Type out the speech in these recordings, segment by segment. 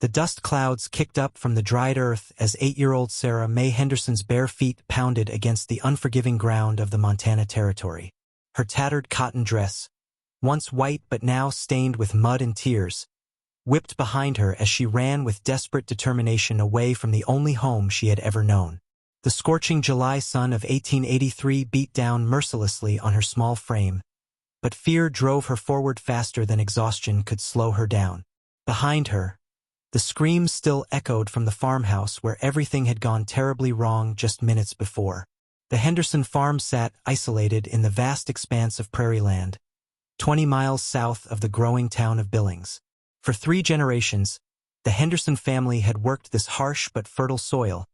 The dust clouds kicked up from the dried earth as 8-year-old Sarah Mae Henderson's bare feet pounded against the unforgiving ground of the Montana Territory. Her tattered cotton dress, once white but now stained with mud and tears, whipped behind her as she ran with desperate determination away from the only home she had ever known. The scorching July sun of 1883 beat down mercilessly on her small frame, but fear drove her forward faster than exhaustion could slow her down. Behind her, the screams still echoed from the farmhouse where everything had gone terribly wrong just minutes before. The Henderson farm sat isolated in the vast expanse of prairie land, 20 miles south of the growing town of Billings. For 3 generations, the Henderson family had worked this harsh but fertile soil,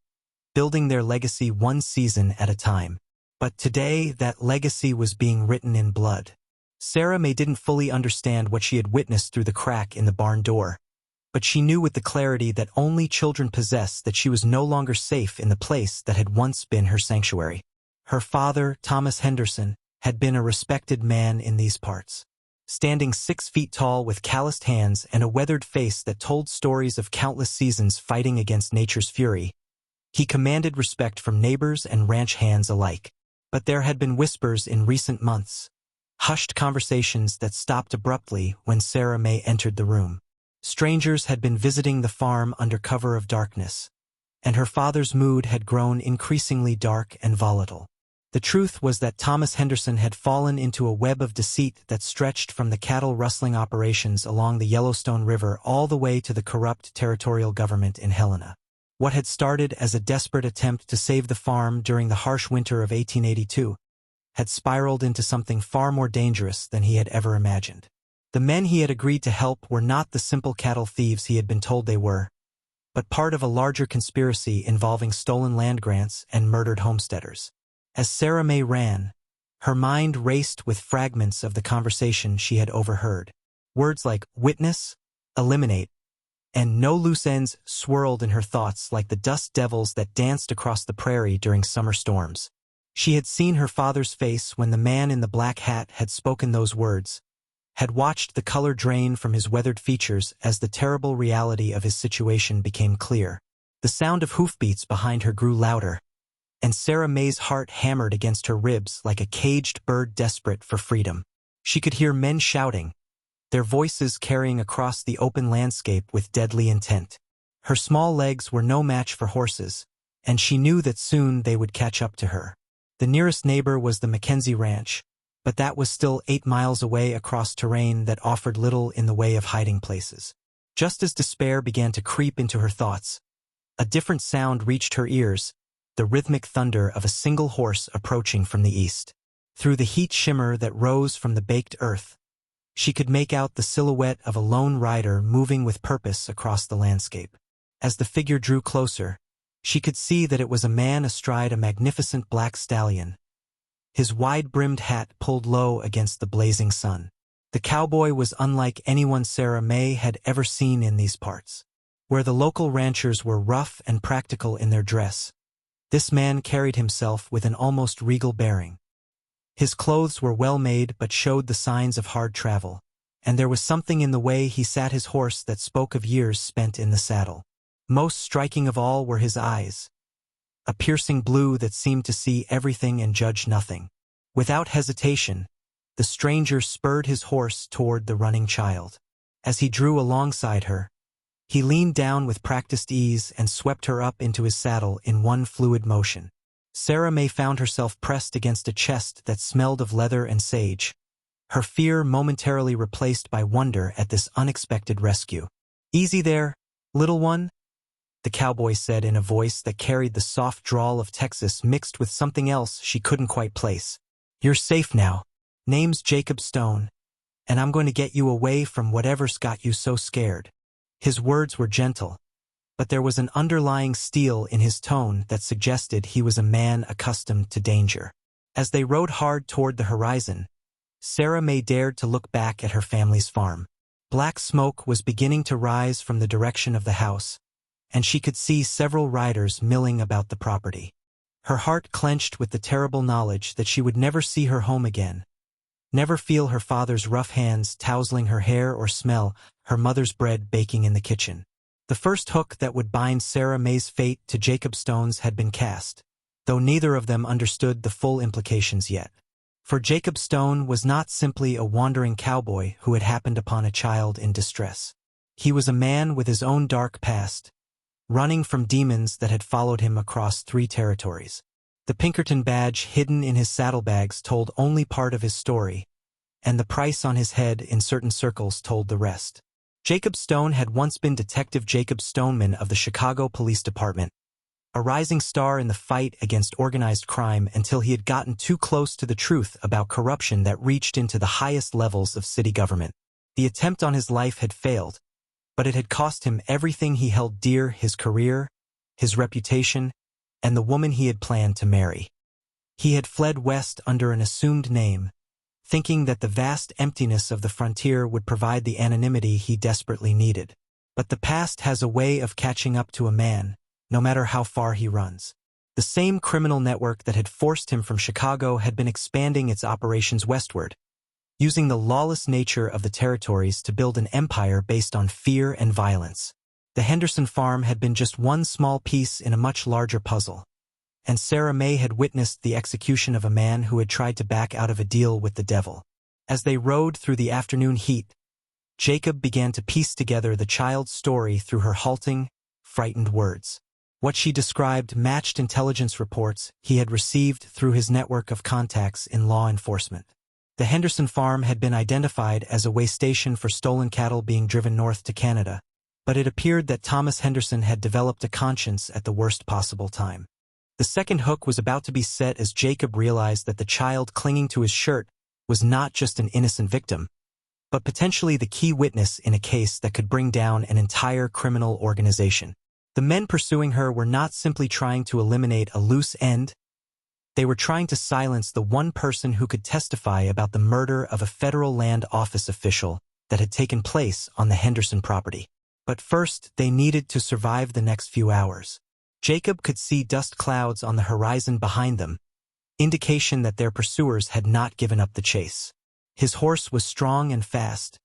building their legacy one season at a time. But today, that legacy was being written in blood. Sarah Mae didn't fully understand what she had witnessed through the crack in the barn door, but she knew with the clarity that only children possess that she was no longer safe in the place that had once been her sanctuary. Her father, Thomas Henderson, had been a respected man in these parts. Standing 6 feet tall with calloused hands and a weathered face that told stories of countless seasons fighting against nature's fury, he commanded respect from neighbors and ranch hands alike. But there had been whispers in recent months, hushed conversations that stopped abruptly when Sarah Mae entered the room. Strangers had been visiting the farm under cover of darkness, and her father's mood had grown increasingly dark and volatile. The truth was that Thomas Henderson had fallen into a web of deceit that stretched from the cattle rustling operations along the Yellowstone River all the way to the corrupt territorial government in Helena. What had started as a desperate attempt to save the farm during the harsh winter of 1882 had spiraled into something far more dangerous than he had ever imagined. The men he had agreed to help were not the simple cattle thieves he had been told they were, but part of a larger conspiracy involving stolen land grants and murdered homesteaders. As Sarah Mae ran, her mind raced with fragments of the conversation she had overheard. Words like witness, eliminate, and no loose ends swirled in her thoughts like the dust devils that danced across the prairie during summer storms. She had seen her father's face when the man in the black hat had spoken those words, had watched the color drain from his weathered features as the terrible reality of his situation became clear. The sound of hoofbeats behind her grew louder, and Sarah Mae's heart hammered against her ribs like a caged bird desperate for freedom. She could hear men shouting, their voices carrying across the open landscape with deadly intent. Her small legs were no match for horses, and she knew that soon they would catch up to her. The nearest neighbor was the Mackenzie Ranch, but that was still 8 miles away across terrain that offered little in the way of hiding places. Just as despair began to creep into her thoughts, a different sound reached her ears, the rhythmic thunder of a single horse approaching from the east. Through the heat shimmer that rose from the baked earth, she could make out the silhouette of a lone rider moving with purpose across the landscape. As the figure drew closer, she could see that it was a man astride a magnificent black stallion, his wide-brimmed hat pulled low against the blazing sun. The cowboy was unlike anyone Sarah Mae had ever seen in these parts. Where the local ranchers were rough and practical in their dress, this man carried himself with an almost regal bearing. His clothes were well-made but showed the signs of hard travel, and there was something in the way he sat his horse that spoke of years spent in the saddle. Most striking of all were his eyes, a piercing blue that seemed to see everything and judge nothing. Without hesitation, the stranger spurred his horse toward the running child. As he drew alongside her, he leaned down with practiced ease and swept her up into his saddle in one fluid motion. Sarah Mae found herself pressed against a chest that smelled of leather and sage, her fear momentarily replaced by wonder at this unexpected rescue. "Easy there, little one," the cowboy said in a voice that carried the soft drawl of Texas mixed with something else she couldn't quite place. "You're safe now. Name's Jacob Stone, and I'm going to get you away from whatever's got you so scared." His words were gentle, but there was an underlying steel in his tone that suggested he was a man accustomed to danger. As they rode hard toward the horizon, Sarah Mae dared to look back at her family's farm. Black smoke was beginning to rise from the direction of the house, and she could see several riders milling about the property. Her heart clenched with the terrible knowledge that she would never see her home again, never feel her father's rough hands tousling her hair or smell her mother's bread baking in the kitchen. The first hook that would bind Sarah May's fate to Jacob Stone's had been cast, though neither of them understood the full implications yet. For Jacob Stone was not simply a wandering cowboy who had happened upon a child in distress. He was a man with his own dark past, running from demons that had followed him across 3 territories. The Pinkerton badge hidden in his saddlebags told only part of his story, and the price on his head in certain circles told the rest. Jacob Stone had once been Detective Jacob Stoneman of the Chicago Police Department, a rising star in the fight against organized crime until he had gotten too close to the truth about corruption that reached into the highest levels of city government. The attempt on his life had failed, but it had cost him everything he held dear: his career, his reputation, and the woman he had planned to marry. He had fled west under an assumed name, thinking that the vast emptiness of the frontier would provide the anonymity he desperately needed. But the past has a way of catching up to a man, no matter how far he runs. The same criminal network that had forced him from Chicago had been expanding its operations westward, using the lawless nature of the territories to build an empire based on fear and violence. The Henderson farm had been just one small piece in a much larger puzzle, and Sarah May had witnessed the execution of a man who had tried to back out of a deal with the devil. As they rode through the afternoon heat, Jacob began to piece together the child's story through her halting, frightened words. What she described matched intelligence reports he had received through his network of contacts in law enforcement. The Henderson farm had been identified as a way station for stolen cattle being driven north to Canada, but it appeared that Thomas Henderson had developed a conscience at the worst possible time. The second hook was about to be set as Jacob realized that the child clinging to his shirt was not just an innocent victim, but potentially the key witness in a case that could bring down an entire criminal organization. The men pursuing her were not simply trying to eliminate a loose end. They were trying to silence the one person who could testify about the murder of a federal land office official that had taken place on the Henderson property. But first, they needed to survive the next few hours. Jacob could see dust clouds on the horizon behind them, indication that their pursuers had not given up the chase. His horse was strong and fast,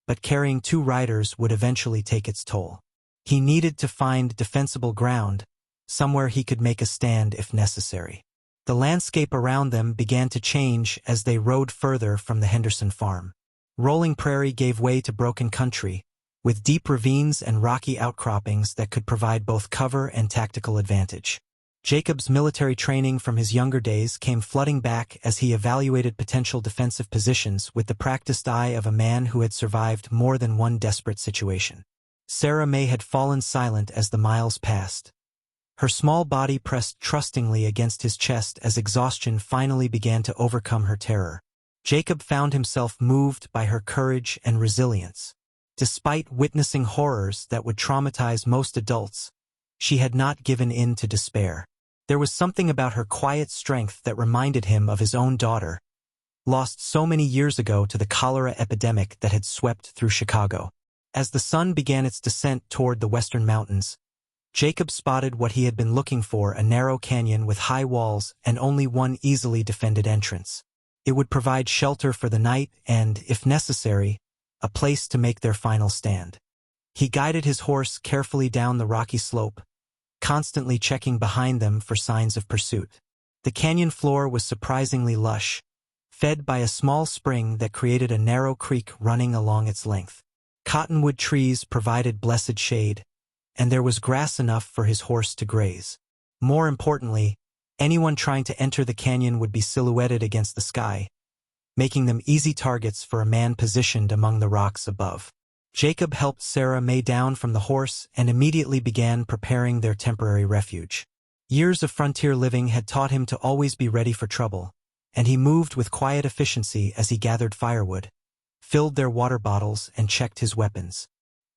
but carrying 2 riders would eventually take its toll. He needed to find defensible ground, somewhere he could make a stand if necessary. The landscape around them began to change as they rode further from the Henderson farm. Rolling prairie gave way to broken country, with deep ravines and rocky outcroppings that could provide both cover and tactical advantage. Jacob's military training from his younger days came flooding back as he evaluated potential defensive positions with the practiced eye of a man who had survived more than one desperate situation. Sarah May had fallen silent as the miles passed. Her small body pressed trustingly against his chest as exhaustion finally began to overcome her terror. Jacob found himself moved by her courage and resilience. Despite witnessing horrors that would traumatize most adults, she had not given in to despair. There was something about her quiet strength that reminded him of his own daughter, lost so many years ago to the cholera epidemic that had swept through Chicago. As the sun began its descent toward the western mountains, Jacob spotted what he had been looking for: a narrow canyon with high walls and only one easily defended entrance. It would provide shelter for the night and, if necessary, a place to make their final stand. He guided his horse carefully down the rocky slope, constantly checking behind them for signs of pursuit. The canyon floor was surprisingly lush, fed by a small spring that created a narrow creek running along its length. Cottonwood trees provided blessed shade, and there was grass enough for his horse to graze. More importantly, anyone trying to enter the canyon would be silhouetted against the sky, making them easy targets for a man positioned among the rocks above. Jacob helped Sarah May down from the horse and immediately began preparing their temporary refuge. Years of frontier living had taught him to always be ready for trouble, and he moved with quiet efficiency as he gathered firewood, filled their water bottles, and checked his weapons.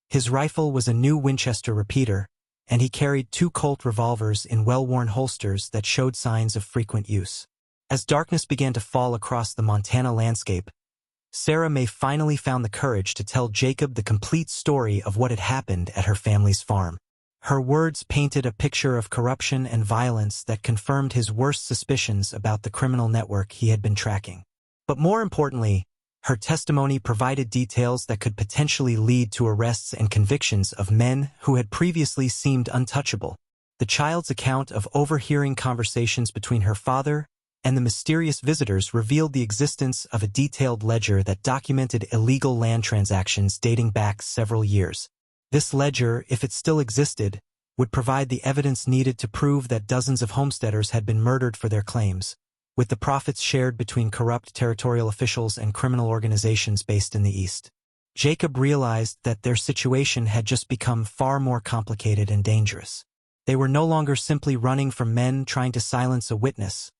His rifle was a new Winchester repeater, and he carried 2 Colt revolvers in well-worn holsters that showed signs of frequent use. As darkness began to fall across the Montana landscape, Sarah May finally found the courage to tell Jacob the complete story of what had happened at her family's farm. Her words painted a picture of corruption and violence that confirmed his worst suspicions about the criminal network he had been tracking. But more importantly, Her testimony provided details that could potentially lead to arrests and convictions of men who had previously seemed untouchable. The child's account of overhearing conversations between her father and the mysterious visitors revealed the existence of a detailed ledger that documented illegal land transactions dating back several years. This ledger, if it still existed, would provide the evidence needed to prove that dozens of homesteaders had been murdered for their claims, with the profits shared between corrupt territorial officials and criminal organizations based in the East. Jacob realized that their situation had just become far more complicated and dangerous. They were no longer simply running from men trying to silence a witness.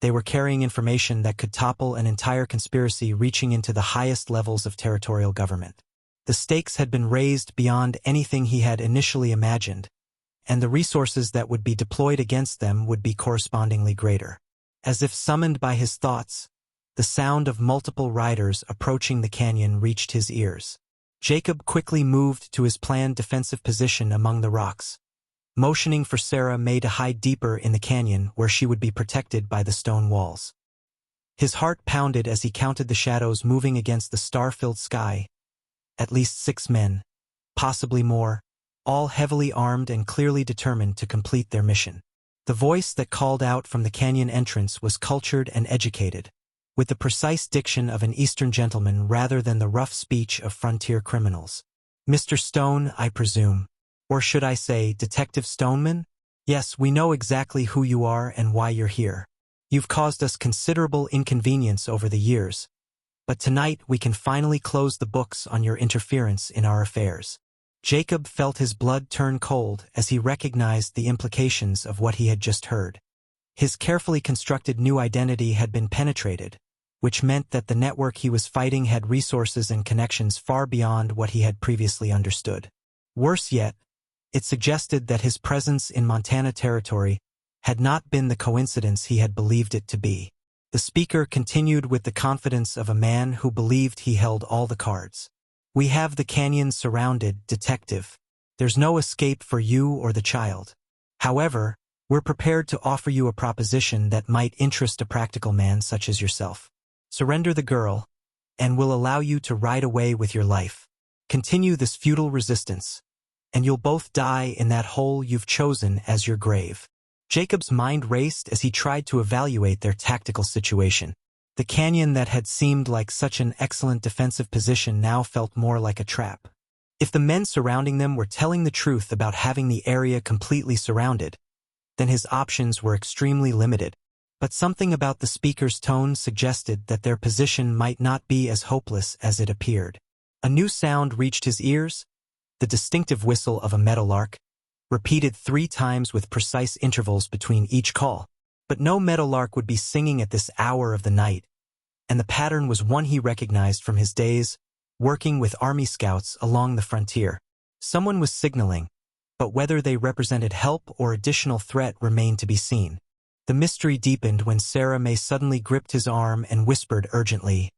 They were carrying information that could topple an entire conspiracy reaching into the highest levels of territorial government. The stakes had been raised beyond anything he had initially imagined, and the resources that would be deployed against them would be correspondingly greater. As if summoned by his thoughts, the sound of multiple riders approaching the canyon reached his ears. Jacob quickly moved to his planned defensive position among the rocks, motioning for Sarah May to hide deeper in the canyon where she would be protected by the stone walls. His heart pounded as he counted the shadows moving against the star-filled sky. At least 6 men, possibly more, all heavily armed and clearly determined to complete their mission. The voice that called out from the canyon entrance was cultured and educated, with the precise diction of an Eastern gentleman rather than the rough speech of frontier criminals. "Mr. Stone, I presume. Or should I say, Detective Stoneman? Yes, we know exactly who you are and why you're here. You've caused us considerable inconvenience over the years, but tonight we can finally close the books on your interference in our affairs." Jacob felt his blood turn cold as he recognized the implications of what he had just heard. His carefully constructed new identity had been penetrated, which meant that the network he was fighting had resources and connections far beyond what he had previously understood. Worse yet, it suggested that his presence in Montana territory had not been the coincidence he had believed it to be. The speaker continued with the confidence of a man who believed he held all the cards. "We have the canyon surrounded, Detective. There's no escape for you or the child. However, we're prepared to offer you a proposition that might interest a practical man such as yourself. Surrender the girl, and we'll allow you to ride away with your life. Continue this futile resistance, and you'll both die in that hole you've chosen as your grave." Jacob's mind raced as he tried to evaluate their tactical situation. The canyon that had seemed like such an excellent defensive position now felt more like a trap. If the men surrounding them were telling the truth about having the area completely surrounded, then his options were extremely limited. But something about the speaker's tone suggested that their position might not be as hopeless as it appeared. A new sound reached his ears, the distinctive whistle of a meadowlark, repeated 3 times with precise intervals between each call. But no meadowlark would be singing at this hour of the night, and the pattern was one he recognized from his days working with army scouts along the frontier. Someone was signaling, but whether they represented help or additional threat remained to be seen. The mystery deepened when Sarah May suddenly gripped his arm and whispered urgently,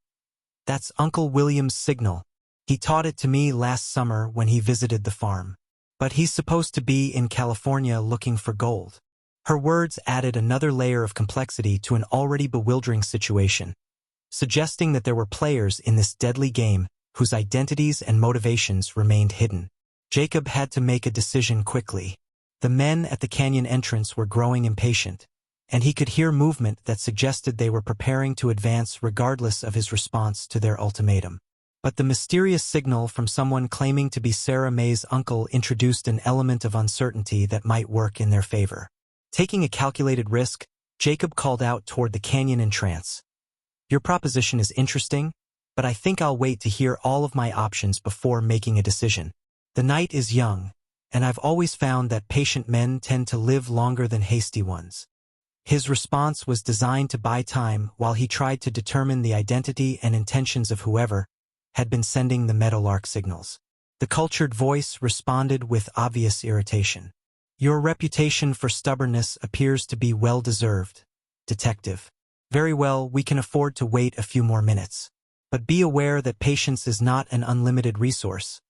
"That's Uncle William's signal. He taught it to me last summer when he visited the farm. But he's supposed to be in California looking for gold." Her words added another layer of complexity to an already bewildering situation, suggesting that there were players in this deadly game whose identities and motivations remained hidden. Jacob had to make a decision quickly. The men at the canyon entrance were growing impatient, and he could hear movement that suggested they were preparing to advance regardless of his response to their ultimatum. But the mysterious signal from someone claiming to be Sarah May's uncle introduced an element of uncertainty that might work in their favor. Taking a calculated risk, Jacob called out toward the canyon entrance. "Your proposition is interesting, but I think I'll wait to hear all of my options before making a decision. The night is young, and I've always found that patient men tend to live longer than hasty ones." His response was designed to buy time while he tried to determine the identity and intentions of whoever had been sending the meadowlark signals. The cultured voice responded with obvious irritation. "Your reputation for stubbornness appears to be well-deserved, Detective. Very well, we can afford to wait a few more minutes. But be aware that patience is not an unlimited resource,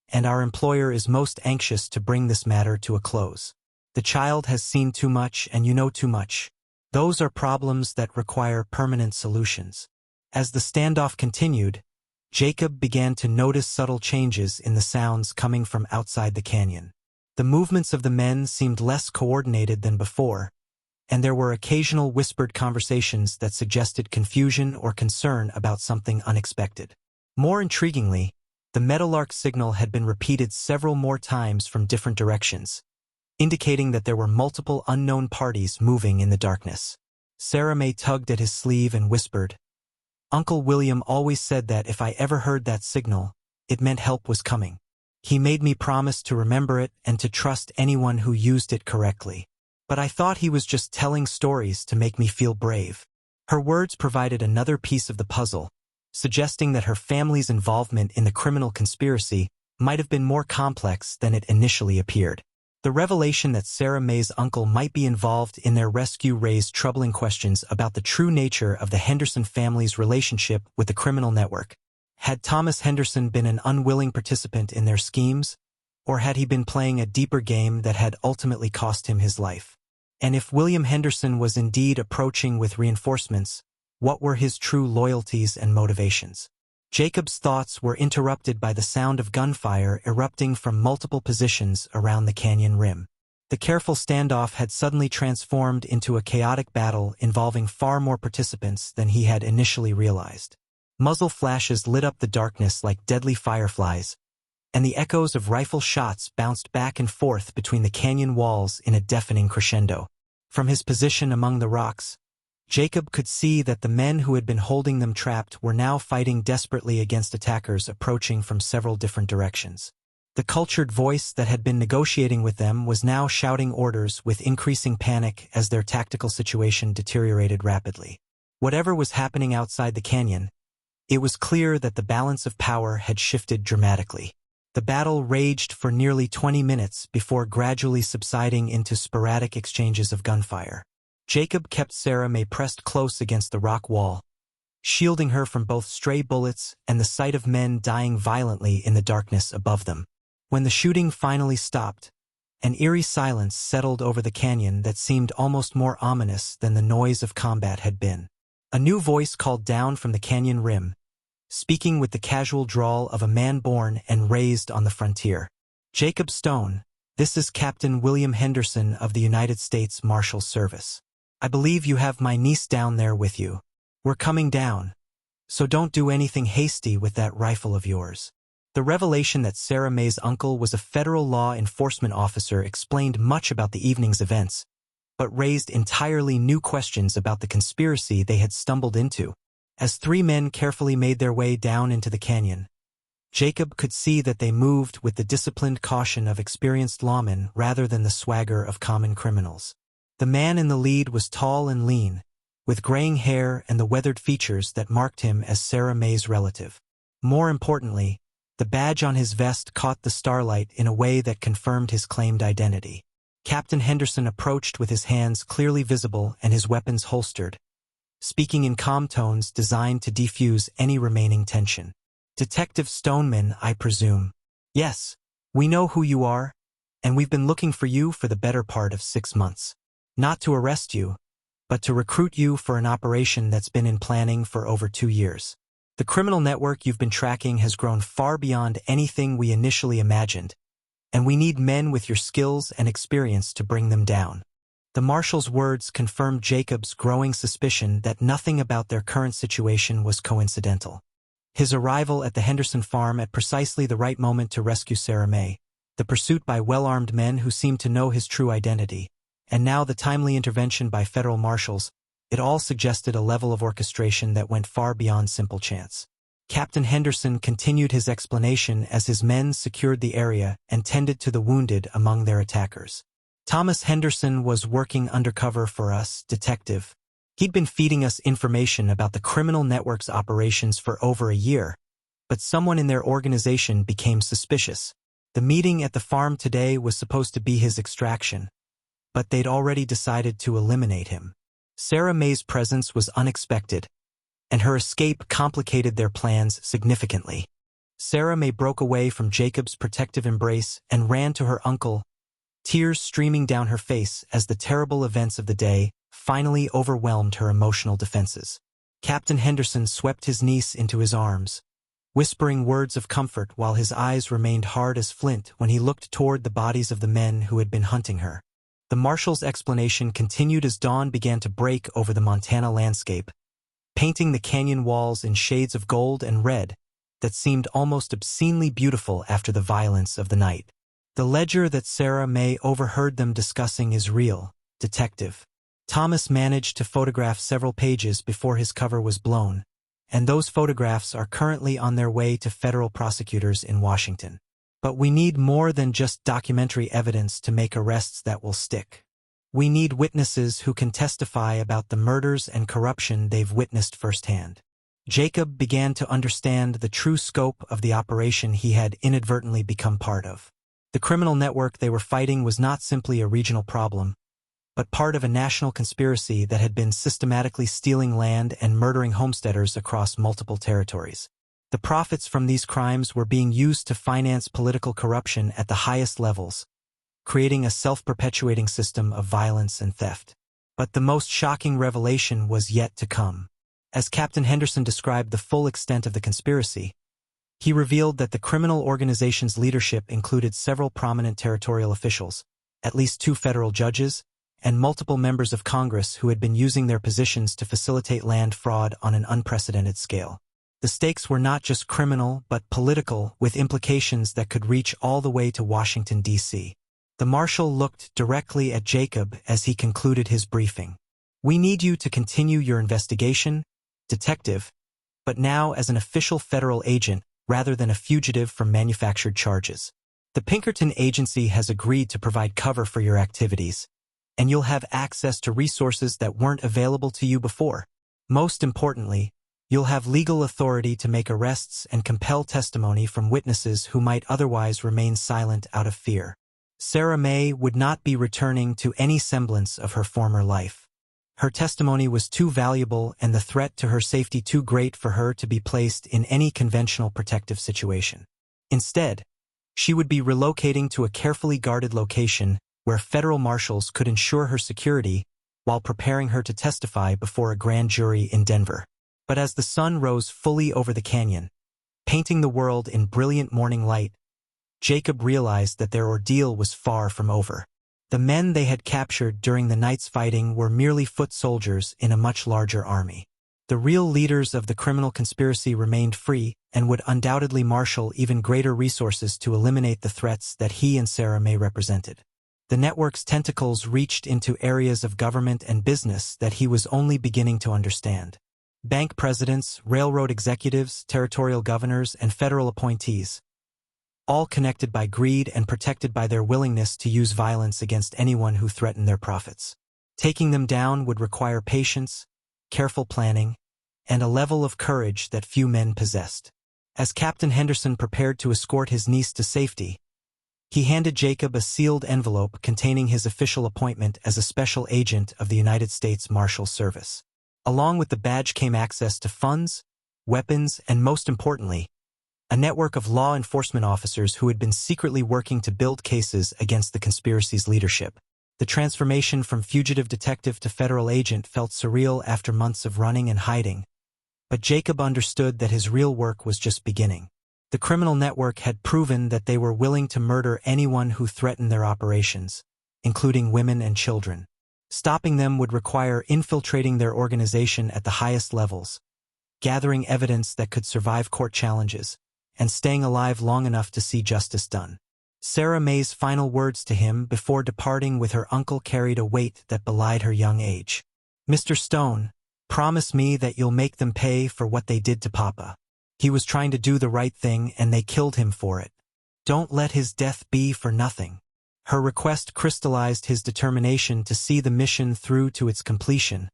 and our employer is most anxious to bring this matter to a close. The child has seen too much and you know too much. Those are problems that require permanent solutions. As the standoff continued, Jacob began to notice subtle changes in the sounds coming from outside the canyon. The movements of the men seemed less coordinated than before, and there were occasional whispered conversations that suggested confusion or concern about something unexpected. More intriguingly, the Meadowlark signal had been repeated several more times from different directions, indicating that there were multiple unknown parties moving in the darkness. Sarah May tugged at his sleeve and whispered, "Uncle William always said that if I ever heard that signal, it meant help was coming. He made me promise to remember it and to trust anyone who used it correctly. But I thought he was just telling stories to make me feel brave." Her words provided another piece of the puzzle, suggesting that her family's involvement in the criminal conspiracy might have been more complex than it initially appeared. The revelation that Sarah May's uncle might be involved in their rescue raised troubling questions about the true nature of the Henderson family's relationship with the criminal network. Had Thomas Henderson been an unwilling participant in their schemes, or had he been playing a deeper game that had ultimately cost him his life? And if William Henderson was indeed approaching with reinforcements, what were his true loyalties and motivations? Jacob's thoughts were interrupted by the sound of gunfire erupting from multiple positions around the canyon rim. The careful standoff had suddenly transformed into a chaotic battle involving far more participants than he had initially realized. Muzzle flashes lit up the darkness like deadly fireflies, and the echoes of rifle shots bounced back and forth between the canyon walls in a deafening crescendo. From his position among the rocks, Jacob could see that the men who had been holding them trapped were now fighting desperately against attackers approaching from several different directions. The cultured voice that had been negotiating with them was now shouting orders with increasing panic as their tactical situation deteriorated rapidly. Whatever was happening outside the canyon, it was clear that the balance of power had shifted dramatically. The battle raged for nearly 20 minutes before gradually subsiding into sporadic exchanges of gunfire. Jacob kept Sarah May pressed close against the rock wall, shielding her from both stray bullets and the sight of men dying violently in the darkness above them. When the shooting finally stopped, an eerie silence settled over the canyon that seemed almost more ominous than the noise of combat had been. A new voice called down from the canyon rim, speaking with the casual drawl of a man born and raised on the frontier. "Jacob Stone, this is Captain William Henderson of the United States Marshal Service. I believe you have my niece down there with you. We're coming down, so don't do anything hasty with that rifle of yours." The revelation that Sarah May's uncle was a federal law enforcement officer explained much about the evening's events, but raised entirely new questions about the conspiracy they had stumbled into. As three men carefully made their way down into the canyon, Jacob could see that they moved with the disciplined caution of experienced lawmen rather than the swagger of common criminals. The man in the lead was tall and lean, with graying hair and the weathered features that marked him as Sarah May's relative. More importantly, the badge on his vest caught the starlight in a way that confirmed his claimed identity. Captain Henderson approached with his hands clearly visible and his weapons holstered, speaking in calm tones designed to defuse any remaining tension. "Detective Stoneman, I presume." "Yes, we know who you are, and we've been looking for you for the better part of 6 months. Not to arrest you, but to recruit you for an operation that's been in planning for over 2 years. The criminal network you've been tracking has grown far beyond anything we initially imagined, and we need men with your skills and experience to bring them down." The marshal's words confirmed Jacob's growing suspicion that nothing about their current situation was coincidental. His arrival at the Henderson farm at precisely the right moment to rescue Sarah May, the pursuit by well-armed men who seemed to know his true identity, and now the timely intervention by federal marshals, it all suggested a level of orchestration that went far beyond simple chance. Captain Henderson continued his explanation as his men secured the area and tended to the wounded among their attackers. "Thomas Henderson was working undercover for us, Detective. He'd been feeding us information about the criminal network's operations for over a year, but someone in their organization became suspicious. The meeting at the farm today was supposed to be his extraction, but they'd already decided to eliminate him." Sarah May's presence was unexpected, and her escape complicated their plans significantly. Sarah May broke away from Jacob's protective embrace and ran to her uncle, tears streaming down her face as the terrible events of the day finally overwhelmed her emotional defenses. Captain Henderson swept his niece into his arms, whispering words of comfort while his eyes remained hard as flint when he looked toward the bodies of the men who had been hunting her. The marshal's explanation continued as dawn began to break over the Montana landscape, painting the canyon walls in shades of gold and red that seemed almost obscenely beautiful after the violence of the night. The ledger that Sarah May overheard them discussing is real, Detective. Thomas managed to photograph several pages before his cover was blown, and those photographs are currently on their way to federal prosecutors in Washington. But we need more than just documentary evidence to make arrests that will stick. We need witnesses who can testify about the murders and corruption they've witnessed firsthand. Jacob began to understand the true scope of the operation he had inadvertently become part of. The criminal network they were fighting was not simply a regional problem, but part of a national conspiracy that had been systematically stealing land and murdering homesteaders across multiple territories. The profits from these crimes were being used to finance political corruption at the highest levels, creating a self-perpetuating system of violence and theft. But the most shocking revelation was yet to come. As Captain Henderson described the full extent of the conspiracy, he revealed that the criminal organization's leadership included several prominent territorial officials, at least 2 federal judges, and multiple members of Congress who had been using their positions to facilitate land fraud on an unprecedented scale. The stakes were not just criminal but political, with implications that could reach all the way to Washington, D.C. The marshal looked directly at Jacob as he concluded his briefing. "We need you to continue your investigation, Detective, but now as an official federal agent rather than a fugitive from manufactured charges. The Pinkerton Agency has agreed to provide cover for your activities, and you'll have access to resources that weren't available to you before. Most importantly, you'll have legal authority to make arrests and compel testimony from witnesses who might otherwise remain silent out of fear." Sarah May would not be returning to any semblance of her former life. Her testimony was too valuable and the threat to her safety too great for her to be placed in any conventional protective situation. Instead, she would be relocating to a carefully guarded location where federal marshals could ensure her security while preparing her to testify before a grand jury in Denver. But as the sun rose fully over the canyon, painting the world in brilliant morning light, Jacob realized that their ordeal was far from over. The men they had captured during the night's fighting were merely foot soldiers in a much larger army. The real leaders of the criminal conspiracy remained free and would undoubtedly marshal even greater resources to eliminate the threats that he and Sarah May represented. The network's tentacles reached into areas of government and business that he was only beginning to understand. Bank presidents, railroad executives, territorial governors, and federal appointees, all connected by greed and protected by their willingness to use violence against anyone who threatened their profits. Taking them down would require patience, careful planning, and a level of courage that few men possessed. As Captain Henderson prepared to escort his niece to safety, he handed Jacob a sealed envelope containing his official appointment as a special agent of the United States Marshal Service. Along with the badge came access to funds, weapons, and most importantly, a network of law enforcement officers who had been secretly working to build cases against the conspiracy's leadership. The transformation from fugitive detective to federal agent felt surreal after months of running and hiding, but Jacob understood that his real work was just beginning. The criminal network had proven that they were willing to murder anyone who threatened their operations, including women and children. Stopping them would require infiltrating their organization at the highest levels, gathering evidence that could survive court challenges, and staying alive long enough to see justice done. Sarah May's final words to him before departing with her uncle carried a weight that belied her young age. "Mr. Stone, promise me that you'll make them pay for what they did to Papa. He was trying to do the right thing and they killed him for it. Don't let his death be for nothing." Her request crystallized his determination to see the mission through to its completion,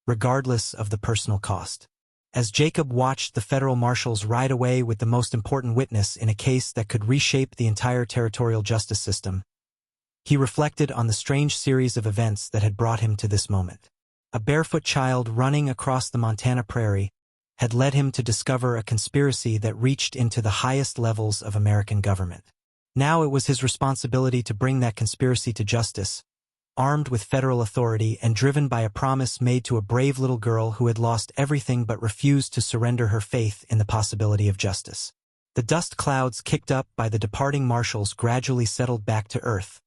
regardless of the personal cost. As Jacob watched the federal marshals ride away with the most important witness in a case that could reshape the entire territorial justice system, he reflected on the strange series of events that had brought him to this moment. A barefoot child running across the Montana prairie had led him to discover a conspiracy that reached into the highest levels of American government. Now it was his responsibility to bring that conspiracy to justice, armed with federal authority and driven by a promise made to a brave little girl who had lost everything but refused to surrender her faith in the possibility of justice. The dust clouds kicked up by the departing marshals gradually settled back to earth,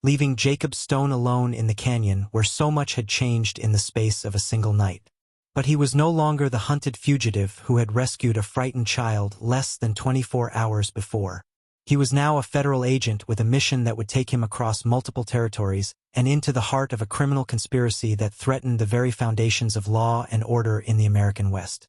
leaving Jacob Stone alone in the canyon where so much had changed in the space of a single night. But he was no longer the hunted fugitive who had rescued a frightened child less than 24 hours before. He was now a federal agent with a mission that would take him across multiple territories and into the heart of a criminal conspiracy that threatened the very foundations of law and order in the American West.